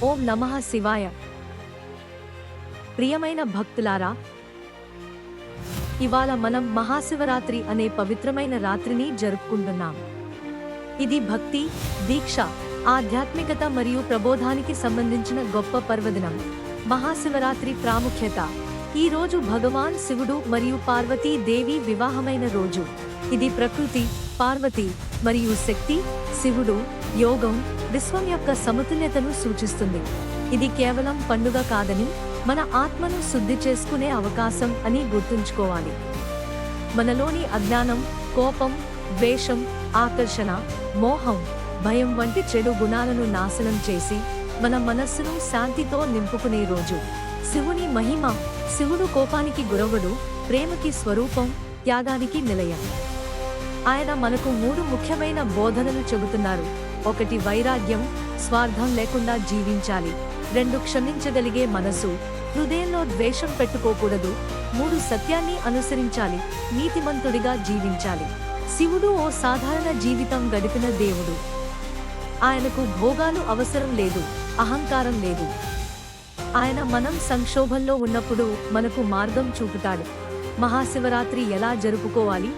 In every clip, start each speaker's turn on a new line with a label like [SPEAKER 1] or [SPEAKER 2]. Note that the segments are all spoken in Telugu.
[SPEAKER 1] ఓం నమః శివాయ. ప్రియమైన భక్తులారా, ఇవాళ మనం మహాశివరాత్రి అనే పవిత్రమైన రాత్రిని జరుపుకుంటున్నాం. ఇది భక్తి, దీక్ష, ఆధ్యాత్మికత మరియు ప్రబోధానికి సంబంధించిన గొప్ప పర్వదినం. మహాశివరాత్రి ప్రాముఖ్యత: ఈ రోజు భగవాన్ శివుడు మరియు పార్వతీ దేవి వివాహమైన రోజు. ఇది ప్రకృతి, పార్వతి మరియు శక్తి, శివుడు, యోగం, విశ్వం యొక్క సమతుల్యతను సూచిస్తుంది. ఇది కేవలం పండుగ కాదని, మన ఆత్మను శుద్ధి చేసుకునే అవకాశం అని గుర్తుంచుకోవాలి. మనలోని అజ్ఞానం, కోపం, ద్వేషం, ఆకర్షణ, మోహం, భయం వంటి చెడు గుణాలను నాశనం చేసి మన మనస్సును శాంతితో నింపుకునే రోజు. శివుని మహిమ: శివుడు కోపానికి గురవడు, ప్రేమకి స్వరూపం, త్యాగానికి నిలయం. ఆయన మనకు 3 ముఖ్యమైన బోధనలు చెబుతున్నారు. 1 వైరాగ్యం, స్వార్థం లేకుండా జీవించాలి. 2 క్షమించగలిగే మనసు, హృదయంలో ద్వేషం పెట్టుకోకూడదు. 3 సత్యాన్ని అనుసరించాలి, నీతిమంతుడిగా జీవించాలి. శివుడు ఓ సాధారణ జీవితం గడిపిన దేవుడు. ఆయనకు భోగాలు అవసరం లేదు, అహంకారం లేదు. ఆయన మనం సంక్షోభంలో ఉన్నప్పుడు మనకు మార్గం చూపుతాడు. మహాశివరాత్రి ఎలా జరుపుకోవాలి?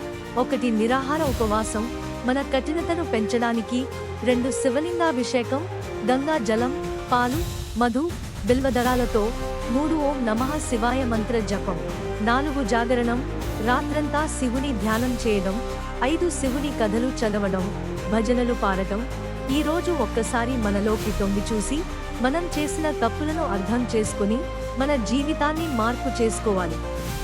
[SPEAKER 1] 1 నిరాహార ఉపవాసం, మన కఠినతను పెంచడానికి. 2 శివలింగాభిషేకం, గంగా జలం, పాలు, మధు, బిల్వదళాలతో. 3 ఓం నమః శివాయ మంత్ర జపం. 4 జాగరణం, రాత్రంతా శివుని ధ్యానం చేయడం. 5 శివుని కథలు చదవడం, భజనలు పాడటం. ఈ రోజు ఒక్కసారి మనలోకి తొంగి చూసి మనం చేసిన తప్పులను అర్థం చేసుకుని మన జీవితాన్ని మార్పు చేసుకోవాలి.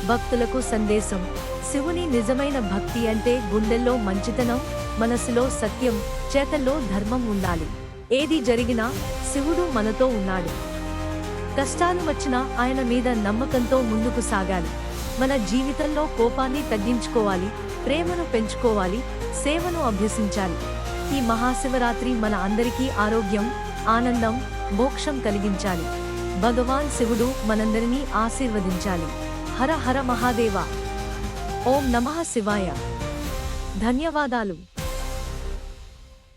[SPEAKER 1] భక్తులకు సందేశం: శివుని నిజమైన భక్తి అంటే గుండెల్లో మంచితనం, మనసులో సత్యం, చేతల్లో ధర్మం ఉండాలి. ఏది జరిగినా శివుడు మనతో ఉన్నాడు. కష్టాలు వచ్చినా ఆయన మీద నమ్మకంతో ముందుకు సాగాలి. మన జీవితంలో కోపాన్ని తగ్గించుకోవాలి, ప్రేమను పెంచుకోవాలి, సేవను అభ్యసించాలి. ఈ మహాశివరాత్రి మన అందరికీ ఆరోగ్యం, ఆనందం, మోక్షం కలిగించాలి. భగవాన్ శివుడు మనందరినీ ఆశీర్వదించాలి. హర హర మహాదేవ. ఓం నమః శివాయ. ధన్యవాదాలు.